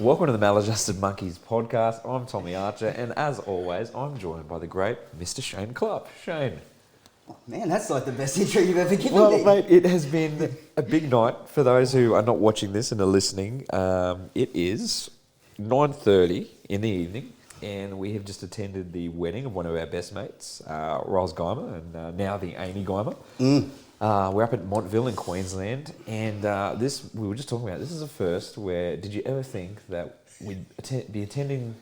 Welcome to the Maladjusted Monkeys podcast. I'm Tommy Archer, and as always, I'm joined by the great Mr. Shane Clupp. Shane. Oh, man, that's like the best intro you've ever given me. Well, mate, it has been a big night. For those who are not watching this and are listening, it is 9:30 in the evening, and we have just attended the wedding of one of our best mates, Rylez and Guymer, and now the Amy Guymer. We're up at Montville in Queensland, and we were just talking about, this is a first where, did you ever think that we'd be attending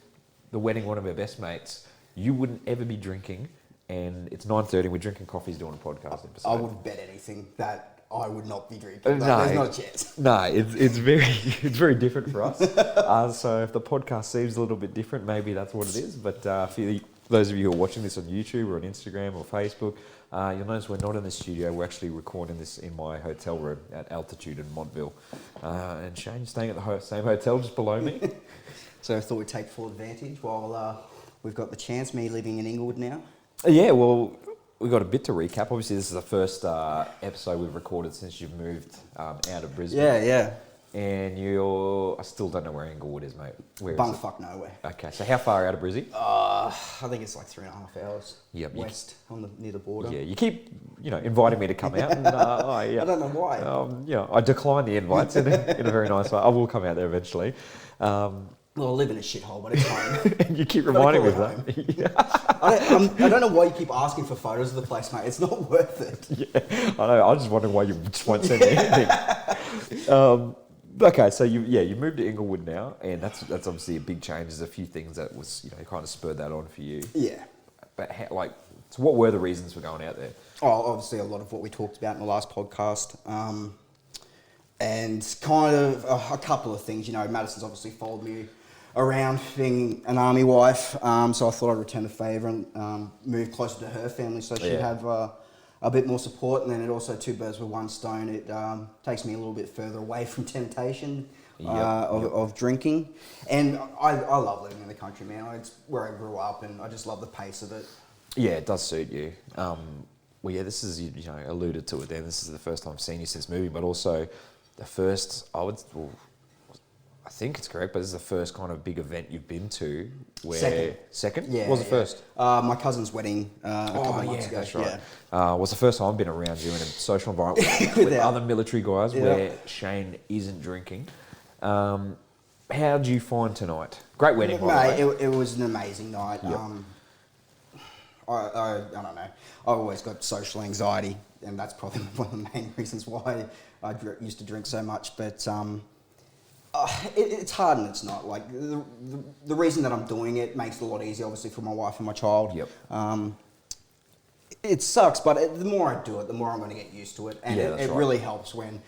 the wedding of one of our best mates, you wouldn't ever be drinking, and it's 9:30 and we're drinking coffees doing a podcast episode? I would bet anything that I would not be drinking. There's not a chance. No, it's very different for us. So if the podcast seems a little bit different, maybe that's what it is. But for those of you who are watching this on YouTube or on Instagram or Facebook, you'll notice we're not in the studio. We're actually recording this in my hotel room at Altitude in Montville. And Shane's staying at the same hotel just below me. So I thought we'd take full advantage while we've got the chance, me living in Inglewood now. Yeah, well, we've got a bit to recap. Obviously, this is the first episode we've recorded since you've moved out of Brisbane. Yeah. And I still don't know where Inglewood is, mate. Where is it? Bumfuck nowhere. Okay, so how far out of Brisbane? I think it's like 3.5 hours. Yep, west near the border. Yeah, you keep inviting me to come out, and I don't know why. I decline the invites in a very nice way. I will come out there eventually. Well, I live in a shithole, but it's fine. And you keep reminding me of that. Yeah. I don't know why you keep asking for photos of the place, mate. It's not worth it. Yeah, I know. I was just wondering why you just won't send me anything. Okay, so you moved to Inglewood now, and that's obviously a big change. There's a few things that was kind of spurred that on for you. Yeah. But so what were the reasons for going out there? Oh, obviously a lot of what we talked about in the last podcast. And kind of a couple of things. Madison's obviously followed me around being an army wife, so I thought I'd return the favour and move closer to her family so she'd have a bit more support. And then it also, two birds with one stone, it takes me a little bit further away from temptation of drinking. And I love living in the country, man. It's where I grew up, and I just love the pace of it. Yeah, it does suit you. Well, yeah, this is, alluded to it then, this is the first time I've seen you since moving, but also the first, I think it's correct, but this is the first kind of big event you've been to where... Second? Yeah. What was the first? My cousin's wedding a couple of months ago. That's right. Was the first time I've been around you in a social environment with other military guys where Shane isn't drinking. How did you find tonight? Great wedding, by the way. It was an amazing night. Yep. I don't know. I've always got social anxiety, and that's probably one of the main reasons why I used to drink so much. But it's hard and it's not. Like the reason that I'm doing it makes it a lot easier, obviously, for my wife and my child. Yep. It sucks, but the more I do it, the more I'm going to get used to it, and it really helps when,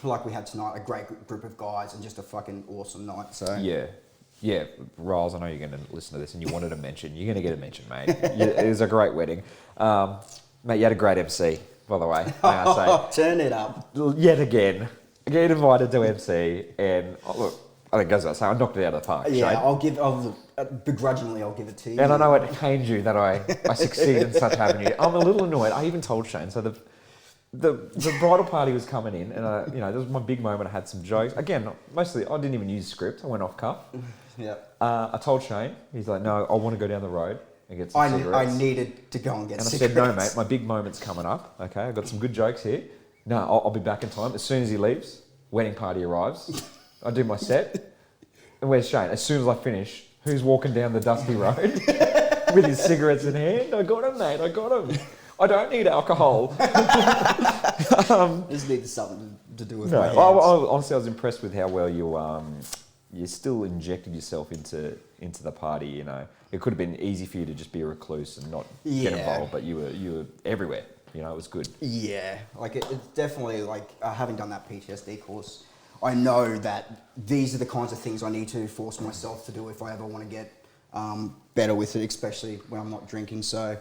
like we had tonight, a great group of guys and just a fucking awesome night. So yeah, Rylez, I know you're going to listen to this and you wanted a mention. You're going to get a mention, mate. It was a great wedding. Mate, you had a great MC, by the way, may I say. Turn it up. Yet again. I get invited to MC, and look, I think it goes without saying, I knocked it out of the park. Yeah, Shane. Begrudgingly, I'll give it to you. And I know it pains you that I succeed in such having you. I'm a little annoyed. I even told Shane, so the bridal party was coming in, and this was my big moment. I had some jokes. Again, mostly I didn't even use script. I went off cuff. Yeah. I told Shane. He's like, no, I want to go down the road and get some cigarettes. I needed to go and get cigarettes. And I said, no, mate, my big moment's coming up. Okay, I've got some good jokes here. No, I'll be back in time. As soon as he leaves, wedding party arrives. I do my set. And where's Shane? As soon as I finish, who's walking down the dusty road with his cigarettes in hand? I got him, mate. I got him. I don't need alcohol. Just need something to do with no, my hands. Honestly, I was impressed with how well you still injected yourself into the party. It could have been easy for you to just be a recluse and not get involved, but you were everywhere. It was good. Yeah, it's definitely having done that PTSD course, I know that these are the kinds of things I need to force myself to do if I ever want to get better with it, especially when I'm not drinking. So,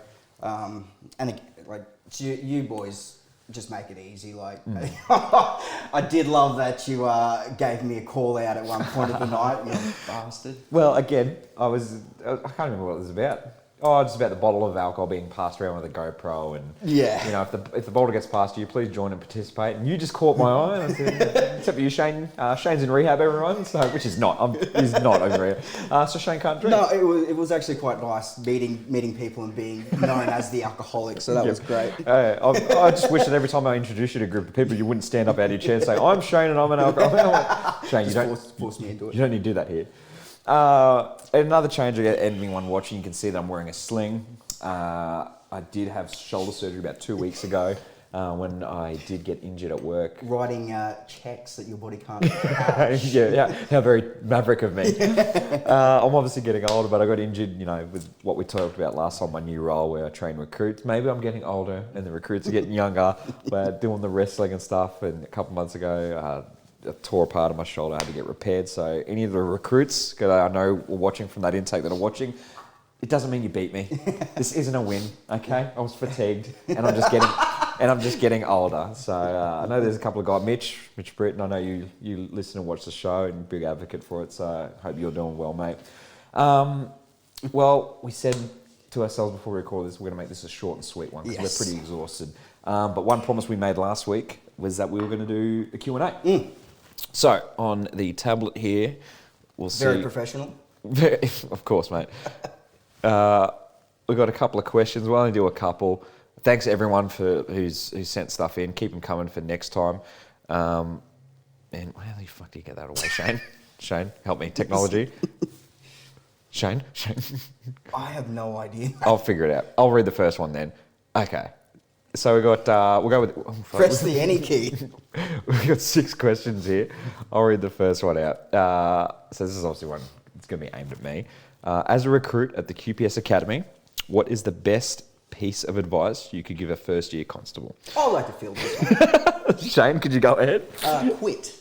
you boys just make it easy. I did love that you gave me a call out at one point of the night, you bastard. Well, again, I can't remember what it was about. Oh, just about the bottle of alcohol being passed around with a GoPro, and Yeah. you know, if the boulder gets past you, please join and participate. And you just caught my eye. And I said, except for you, Shane. Shane's in rehab, everyone. So, which is not. He's not over here. So Shane can't drink. No, it was actually quite nice meeting people and being known as the alcoholic. So that was great. I just wish that every time I introduced you to a group of people, you wouldn't stand up out of your chair and say, "I'm Shane and I'm an alcoholic." I'm like, Shane, you don't force me into it. You don't need to do that here. Another change, anyone watching, you can see that I'm wearing a sling. I did have shoulder surgery about 2 weeks ago when I did get injured at work. Writing checks that your body can't cash. yeah, how very maverick of me. I'm obviously getting older, but I got injured, with what we talked about last time, my new role where I train recruits. Maybe I'm getting older and the recruits are getting younger, but doing the wrestling and stuff. And a couple months ago, I tore a part of my shoulder, I had to get repaired. So any of the recruits that I know were watching from that intake that are watching, it doesn't mean you beat me. This isn't a win, okay? I was fatigued, and I'm just getting older. So I know there's a couple of guys, Mitch Britton. I know you listen and watch the show, and big advocate for it. So I hope you're doing well, mate. Well, we said to ourselves before we record this, we're going to make this a short and sweet one because we're pretty exhausted. But one promise we made last week was that we were going to do a Q&A. So on the tablet here, we'll see. Very professional. Of course, mate. We've got a couple of questions. We'll only do a couple. Thanks everyone who's sent stuff in. Keep them coming for next time. And how the fuck do you get that away, Shane? Shane, help me. Technology. Shane. I have no idea. I'll figure it out. I'll read the first one then. Okay. So we got. We'll go with. Press the any key. We've got 6 questions here. I'll read the first one out. So this is obviously one. It's going to be aimed at me. As a recruit at the QPS Academy, what is the best piece of advice you could give a first-year constable? I'd like to field this one. Shane, could you go ahead? Quit.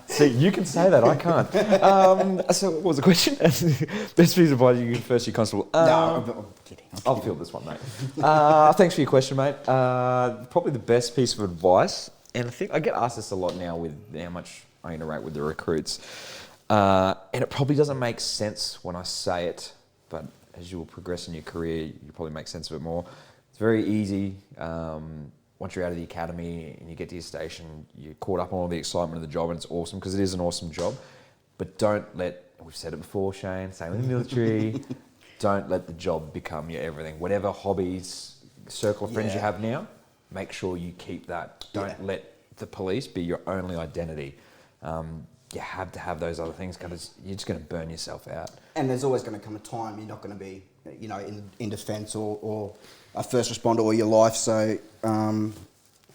See, you can say that, I can't. So what was the question? Best piece of advice you give a first-year constable? No, I'm kidding. I'll field this one, mate. Thanks for your question, mate. Probably the best piece of advice, and I think I get asked this a lot now with how much I interact with the recruits, and it probably doesn't make sense when I say it, but as you will progress in your career, you probably make sense of it more. It's very easy. Once you're out of the academy and you get to your station, you're caught up on all the excitement of the job, and it's awesome because it is an awesome job. But don't let, we've said it before, Shane, same with the military, don't let the job become your everything. Whatever hobbies, circle of friends you have now, make sure you keep that. Don't let the police be your only identity. You have to have those other things because you're just going to burn yourself out. And there's always going to come a time you're not going to be, in defence or a first responder all your life. So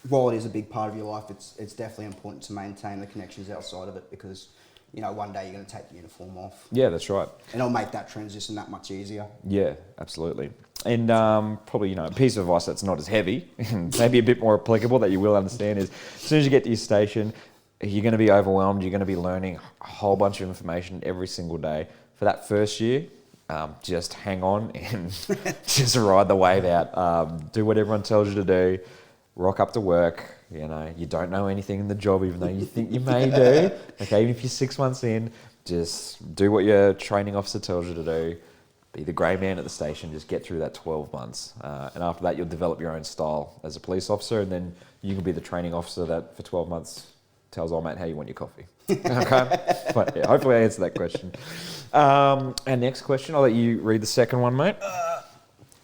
while it is a big part of your life, it's definitely important to maintain the connections outside of it because, one day you're going to take the uniform off. Yeah, that's right. And it'll make that transition that much easier. Yeah, absolutely. And probably, a piece of advice that's not as heavy and maybe a bit more applicable that you will understand is as soon as you get to your station, you're going to be overwhelmed. You're going to be learning a whole bunch of information every single day. For that first year, just hang on and just ride the wave out. Do what everyone tells you to do. Rock up to work. You don't know anything in the job, even though you think you may do. Okay, even if you're 6 months in, just do what your training officer tells you to do. Be the grey man at the station. Just get through that 12 months. And after that, you'll develop your own style as a police officer. And then you can be the training officer that for 12 months tells old mate how you want your coffee. Okay? But yeah, hopefully I answered that question. And next question, I'll let you read the second one, mate.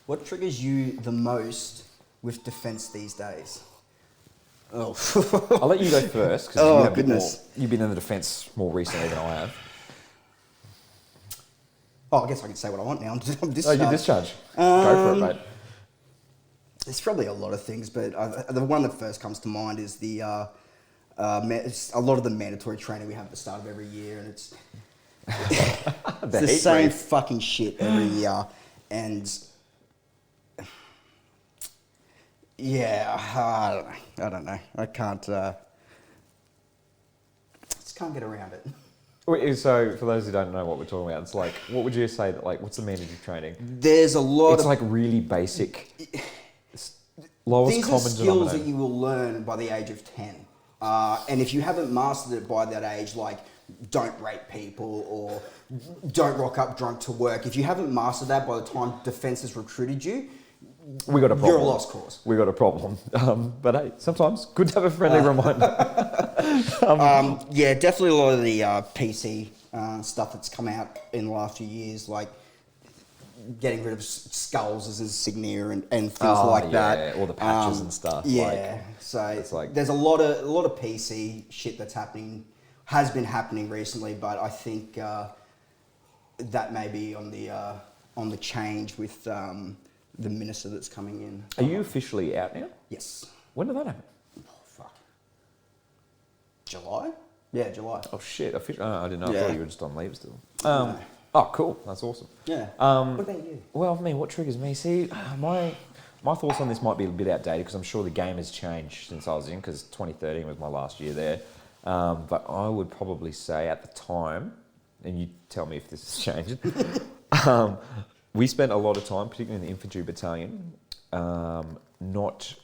What triggers you the most with defence these days? Oh. I'll let you go first because goodness. You've been in the defence more recently than I have. Oh, I guess I can say what I want now. I'm discharged. Oh, you discharge. Go for it, mate. There's probably a lot of things, but the one that first comes to mind is a lot of the mandatory training we have at the start of every year, and it's the same fucking shit every year. And I don't know. I can't. Just can't get around it. So, for those who don't know what we're talking about, it's like, what would you say that, what's the mandatory training? There's a lot. It's like really basic. Lowest these common are skills denominator. that you will learn by the age of 10. And if you haven't mastered it by that age, like don't rape people or don't rock up drunk to work. If you haven't mastered that by the time defence has recruited you, we got a problem. You're a lost cause. We got a problem. But hey, sometimes good to have a friendly reminder. Yeah, definitely a lot of the PC stuff that's come out in the last few years, like getting rid of skulls as insignia and things like that. Yeah, all the patches and stuff. Yeah, so it's like there's a lot of PC shit that's has been happening recently, but I think that may be on the change with the minister that's coming in. Are you officially out now? Yes. When did that happen? Oh, fuck. July? Yeah, July. Oh shit! I didn't know. I Yeah. thought you were just on leave still. No. Oh, cool. That's awesome. Yeah. What about you? Well, I mean, what triggers me? See, my thoughts on this might be a bit outdated because I'm sure the game has changed since I was in, because 2013 was my last year there. But I would probably say at the time, and you tell me if this has changed, we spent a lot of time, particularly in the infantry battalion, not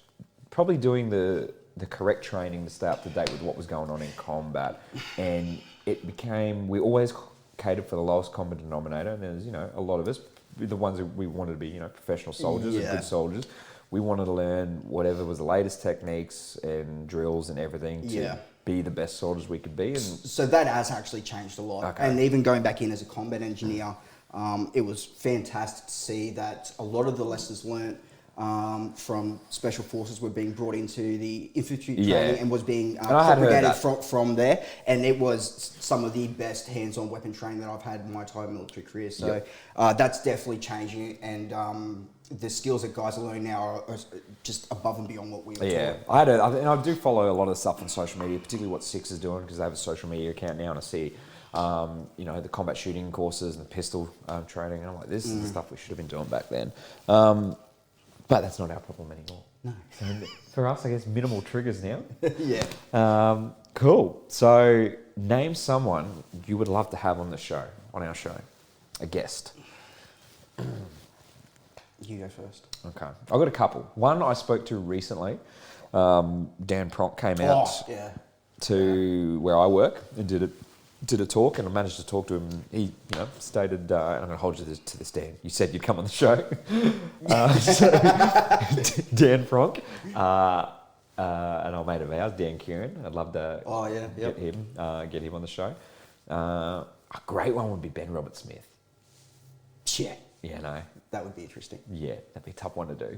probably doing the correct training to stay up to date with what was going on in combat. And it became, we always catered for the lowest common denominator, and there's, a lot of us, the ones that we wanted to be, professional soldiers and good soldiers. We wanted to learn whatever was the latest techniques and drills and everything to be the best soldiers we could be. And so that has actually changed a lot. Okay. And even going back in as a combat engineer, it was fantastic to see that a lot of the lessons learnt from special forces were being brought into the infantry training and was being propagated from there. And it was some of the best hands-on weapon training that I've had in my entire military career. So that's definitely changing. And the skills that guys are learning now are just above and beyond what we were taught. And I do follow a lot of the stuff on social media, particularly what Six is doing, because they have a social media account now, and I see the combat shooting courses and the pistol training, and I'm like, this is the stuff we should have been doing back then. But that's not our problem anymore. No. So for us, I guess, minimal triggers now. Yeah. Cool. So name someone you would love to have on our show, a guest. You go first. Okay. I've got a couple. One I spoke to recently. Dan Pronk came out to where I work and did a talk, and I managed to talk to him. He, stated, and I'm going to hold you to this, Dan. You said you'd come on the show. Dan Pronk, an old mate of ours, Dan Kieran. I'd love to get him on the show. A great one would be Ben Robert Smith. Yeah. Yeah, no. That would be interesting. Yeah, that'd be a tough one to do.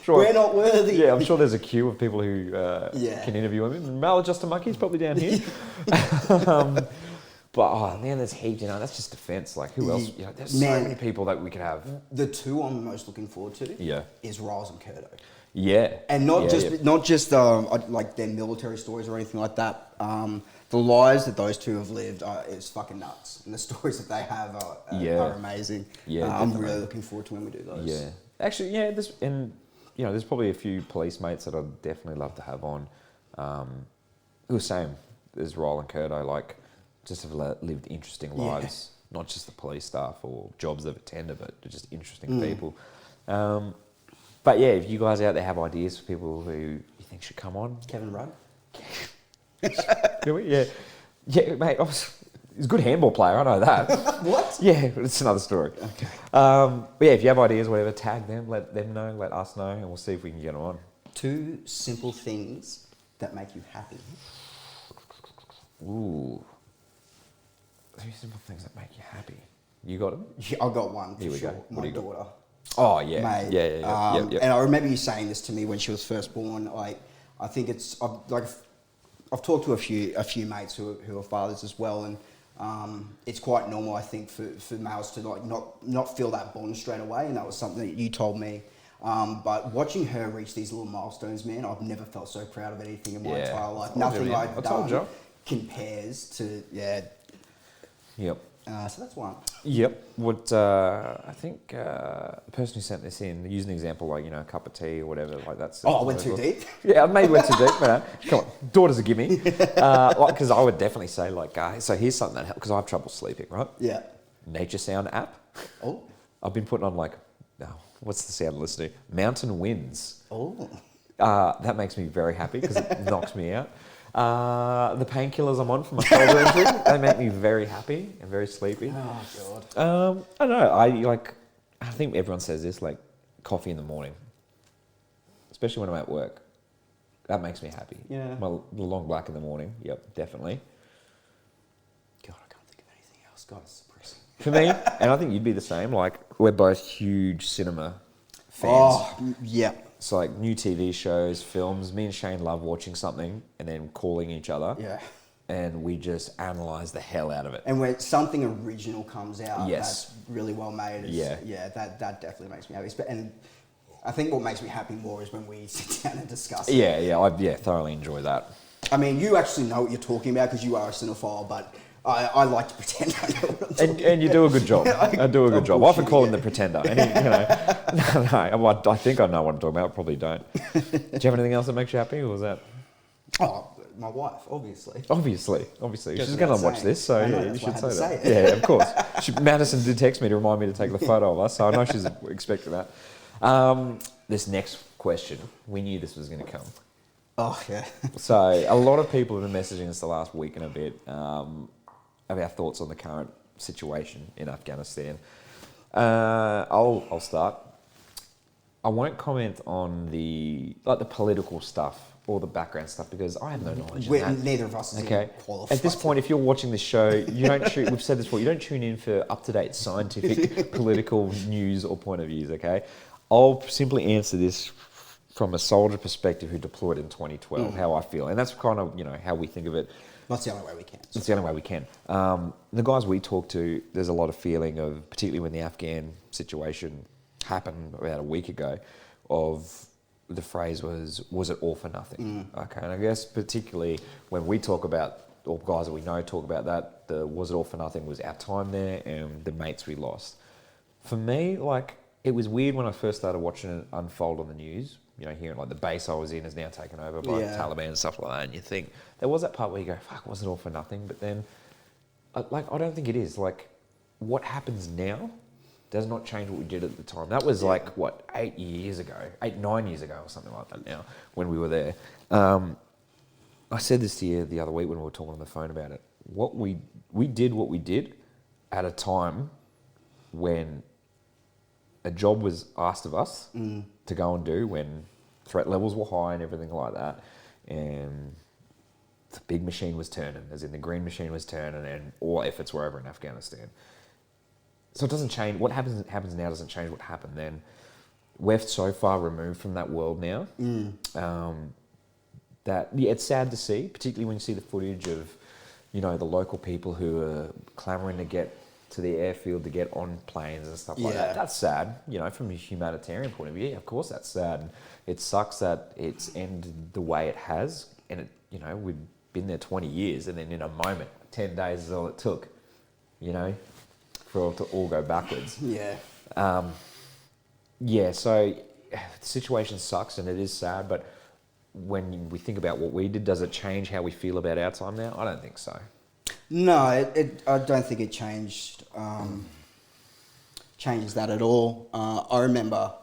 Sure. We're not worthy. Yeah, I'm sure there's a queue of people who can interview him. Maladjusted Monkey's probably down here. But there's heaps. That's just defence. Like, who else? There's so many people that we could have. The two I'm most looking forward to. Is Rylez and Curto. Yeah, and not just like their military stories or anything like that. The lives that those two have lived is fucking nuts, and the stories that they have are amazing. Yeah, I'm really looking forward to when we do those. Yeah, actually, there's probably a few police mates that I'd definitely love to have on. Who are same as Rylez and Curto, like just have lived interesting lives, not just the police staff or jobs they've attended, but just interesting people. But yeah, if you guys out there have ideas for people who you think should come on, Kevin Rudd. Do we? Yeah, mate. He's a good handball player. I know that. What? Yeah, it's another story. Okay. But yeah, if you have ideas, whatever, tag them, let them know, let us know, and we'll see if we can get them on. 2 simple things that make you happy. Ooh. 2 simple things that make you happy. You got them? Yeah, I got one. Here we sure. go. My daughter. Oh yeah. Mate, Yeah. And I remember you saying this to me when she was first born. I think I've talked to a few mates who are fathers as well, and it's quite normal, I think, for males to not feel that bond straight away, and that was something that you told me. But watching her reach these little milestones, man, I've never felt so proud of anything in my entire life. Nothing I've done compares to Yep. So that's one. Yep. What I think the person who sent this in, use an example like a cup of tea or whatever, like that's. I went too deep. Yeah, I maybe went too deep. But come on, daughter's a gimme. Because I would definitely say so here's something that helps because I have trouble sleeping, right? Yeah. Nature sound app. Oh. I've been putting on what's the sound I listen to? Mountain winds. Oh. That makes me very happy because it knocks me out. The painkillers I'm on for my shoulder injury, they make me very happy and very sleepy. Oh, God. I don't know. I think everyone says this, like coffee in the morning, especially when I'm at work. That makes me happy. Yeah. The long black in the morning. Yep, definitely. God, I can't think of anything else. God, it's depressing. For me, and I think you'd be the same, like, we're both huge cinema fans. Oh, yeah. So, like, new TV shows, films. Me and Shane love watching something and then calling each other. Yeah. And we just analyse the hell out of it. And when something original comes out Yes. that's really well made, Yeah. that definitely makes me happy. And I think what makes me happy more is when we sit down and discuss it. Yeah, I thoroughly enjoy that. I mean, you actually know what you're talking about because you are a cinephile, but I like to pretend I know what I'm talking about. And you do a good job. I do a good job. I often call him the pretender. And I think I know what I'm talking about. Probably don't. Do you have anything else that makes you happy, or was that? Oh, my wife, obviously. Obviously. Just She's going to without watch saying. this, so I know, yeah, you that's why should I had say to that. say it. Yeah, of course. Madison did text me to remind me to take the photo of us, so I know she's expecting that. This next question, we knew this was going to come. Oh, yeah. So a lot of people have been messaging us the last week and a bit of our thoughts on the current situation in Afghanistan. I'll start. I won't comment on the political stuff or the background stuff because I have no knowledge. Neither of us is even qualified. At this point, if you're watching this show, you don't. We've said this before. You don't tune in for up-to-date scientific, political news or point of views. Okay, I'll simply answer this from a soldier perspective who deployed in 2012. How I feel, and that's kind of how we think of it. That's the only way we can. It's the only way we can. The guys we talk to, there's a lot of feeling of, particularly when the Afghan situation happened about a week ago, of the phrase was it all for nothing? Okay, and I guess particularly when we talk about, or guys that we know talk about that, the was it all for nothing was our time there and the mates we lost. For me, it was weird when I first started watching it unfold on the news, hearing the base I was in is now taken over by the Taliban and stuff like that, and you think, there was that part where you go, fuck, was it all for nothing? But then, I don't think it is. What happens now does not change what we did at the time. That was 8 years ago, 9 years ago or something like that now, when we were there. I said this to you the other week when we were talking on the phone about it. We did what we did at a time when a job was asked of us to go and do, when threat levels were high and everything like that, and the big machine was turning, as in the green machine was turning, and all efforts were over in Afghanistan. So it doesn't change. What happens now doesn't change what happened then. We're so far removed from that world now that it's sad to see, particularly when you see the footage of, the local people who are clamouring to get to the airfield, to get on planes and stuff like that. That's sad, from a humanitarian point of view. Yeah, of course that's sad. And it sucks that it's ended the way it has. And we've been there 20 years, and then in a moment, 10 days is all it took, for it to all go backwards. Yeah. So the situation sucks and it is sad, but when we think about what we did, does it change how we feel about our time now? I don't think so. No, I don't think it changes that at all. I remember,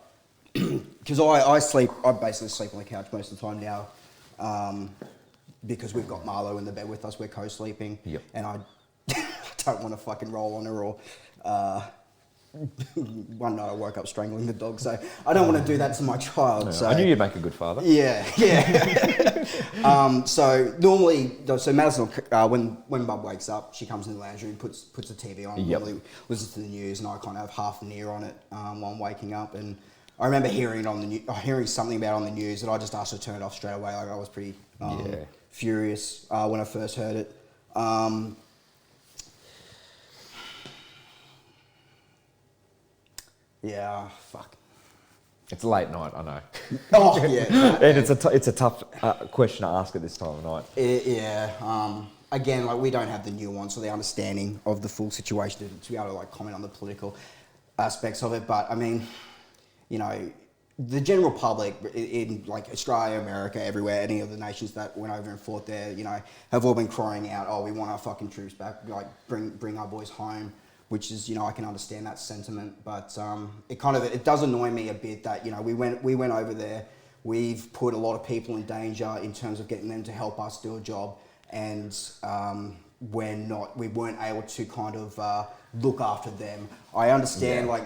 because I basically sleep on the couch most of the time now, because we've got Marlo in the bed with us, we're co-sleeping, and I don't want to fucking roll on her, or one night I woke up strangling the dog, so I don't want to do that to my child. No, so I knew you'd make a good father. Yeah. So normally, Madison, when Bub wakes up, she comes in the lounge room, puts the TV on, normally listens to the news, and I kind of have half an ear on it while I'm waking up. And I remember hearing something about it on the news, and I just asked her to turn it off straight away. I was pretty furious when I first heard it. Yeah, fuck. It's late night, I know. Oh, yeah. And it's a tough question to ask at this time of night. Again, we don't have the nuance or the understanding of the full situation to be able to comment on the political aspects of it. But I mean, the general public in Australia, America, everywhere, any of the nations that went over and fought there, have all been crying out, "Oh, we want our fucking troops back! Bring our boys home." Which is, I can understand that sentiment, but it does annoy me a bit that we went over there, we've put a lot of people in danger in terms of getting them to help us do a job, and we weren't able to kind of look after them. I understand, like,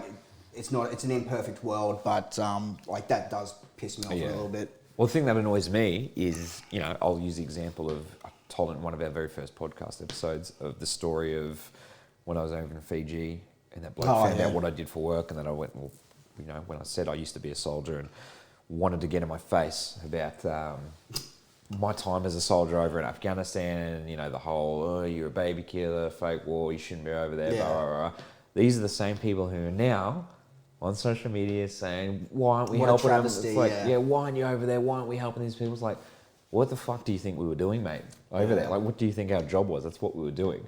it's an imperfect world, but like that does piss me off a little bit. Well, the thing that annoys me is, you know, I'll use the example of, I told it in one of our very first podcast episodes, of the story of when I was over in Fiji and that bloke found out what I did for work, and then I went, well, you know, when I said I used to be a soldier and wanted to get in my face about my time as a soldier over in Afghanistan, and, you know, the whole, oh, you're a baby killer, fake war, you shouldn't be over there, blah, blah, blah. These are the same people who are now on social media saying, why aren't we helping them? It's like, why aren't you over there? Why aren't we helping these people? It's like, what the fuck do you think we were doing, mate, over there? Like, what do you think our job was? That's what we were doing.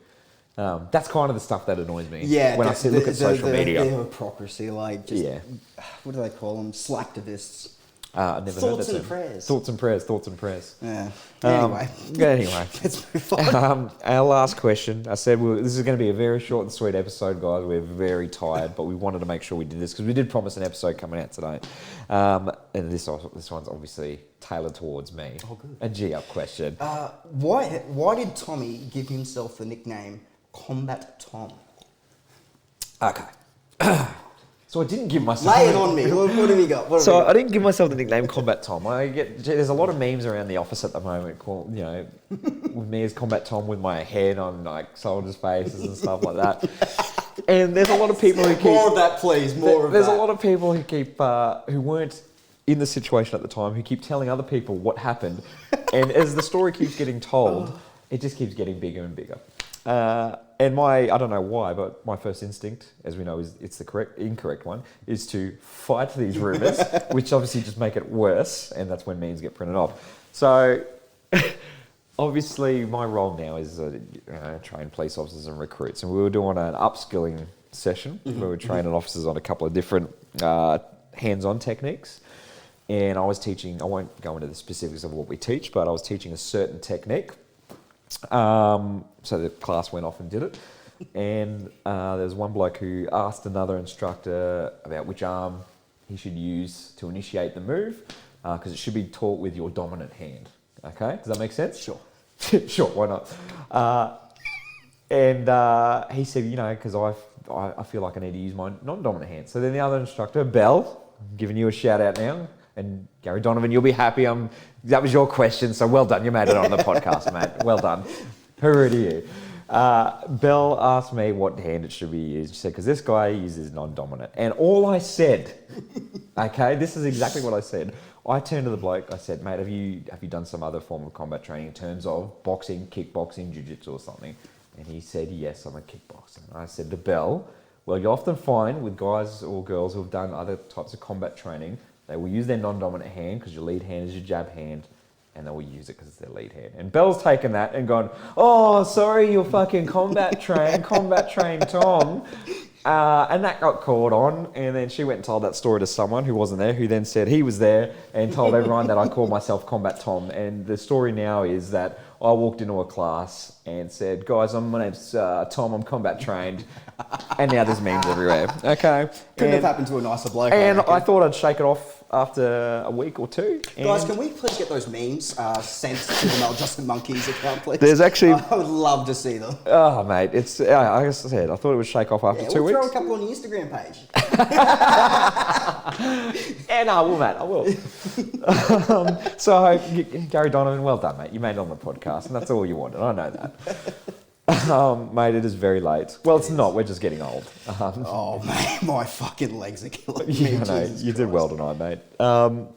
That's kind of the stuff that annoys me when I look at social media. The hypocrisy, like, just, what do they call them? Slacktivists. I've never heard that term. Thoughts and prayers. Yeah. Anyway. Let's move on. Our last question. I said this is going to be a very short and sweet episode, guys. We're very tired, but we wanted to make sure we did this because we did promise an episode coming out today. And this one's obviously tailored towards me. Oh, good. A G-up question. Why did Tommy give himself the nickname Combat Tom? Okay. So I didn't give myself... Lay it on me. What have you got? I didn't give myself the nickname Combat Tom. There's a lot of memes around the office at the moment called, you know, with me as Combat Tom with my head on, like, soldiers' faces and stuff like that. And there's a lot of people who keep... More of that, please. There's a lot of people who keep... who weren't in the situation at the time, who keep telling other people what happened. And as the story keeps getting told, it just keeps getting bigger and bigger. And I don't know why, but my first instinct, as we know, is it's the incorrect one, is to fight these rumours, which obviously just make it worse, and that's when memes get printed off. So, obviously, my role now is train police officers and recruits, and we were doing an upskilling session where we were training officers on a couple of different hands-on techniques, and I was teaching, I won't go into the specifics of what we teach, but I was teaching a certain technique. So the class went off and did it, and there's one bloke who asked another instructor about which arm he should use to initiate the move, because it should be taught with your dominant hand. Okay, does that make sense? Sure. Sure, why not? And he said, you know, because I feel like I need to use my non-dominant hand. So then the other instructor, Belle, I'm giving you a shout out now. And Gary Donovan, you'll be happy. That was your question, so well done. You made it on the podcast, mate. Well done. Hooroo to you. Belle asked me what hand it should be used. She said, because this guy uses non-dominant. And all I said, okay, this is exactly what I said. I turned to the bloke, I said, mate, have you done some other form of combat training in terms of boxing, kickboxing, jiu-jitsu or something? And he said, yes, I'm a kickboxer. And I said to Belle, well, you often find with guys or girls who have done other types of combat training, they will use their non-dominant hand because your lead hand is your jab hand, and they will use it because it's their lead hand. And Belle's taken that and gone, oh, sorry, you're fucking combat trained Tom. And that got caught on, and then she went and told that story to someone who wasn't there, who then said he was there and told everyone that I called myself Combat Tom. And the story now is that I walked into a class and said, guys, my name's Tom, I'm combat trained. And now there's memes everywhere. Okay. Couldn't have happened to a nicer bloke. And I thought I'd shake it off after a week or two. Guys, can we please get those memes sent to the Maladjusted Monkeys account, please? There's actually... I would love to see them. Oh, mate, it's... like I said, I thought it would shake off after 2 weeks. We'll throw a couple on the Instagram page. And I will, mate, I will. So, Gary Donovan, well done, mate. You made it on the podcast, and that's all you wanted. I know that. Mate, it is very late. Well, it's not. We're just getting old. Oh, mate, my fucking legs are killing me. You know, you did well tonight, mate.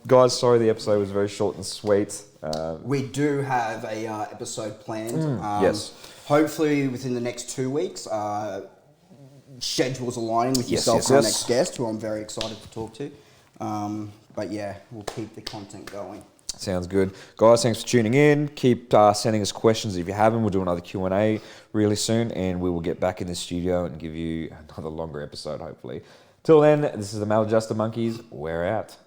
Guys, sorry the episode was very short and sweet. We do have a episode planned. Yes. Hopefully within the next 2 weeks. Schedules aligning with yourself and our next guest, who I'm very excited to talk to. But yeah, we'll keep the content going. Sounds good. Guys, thanks for tuning in. Keep sending us questions if you have them. We'll do another Q&A really soon, and we will get back in the studio and give you another longer episode, hopefully. Till then, this is the Maladjusted Monkeys. We're out.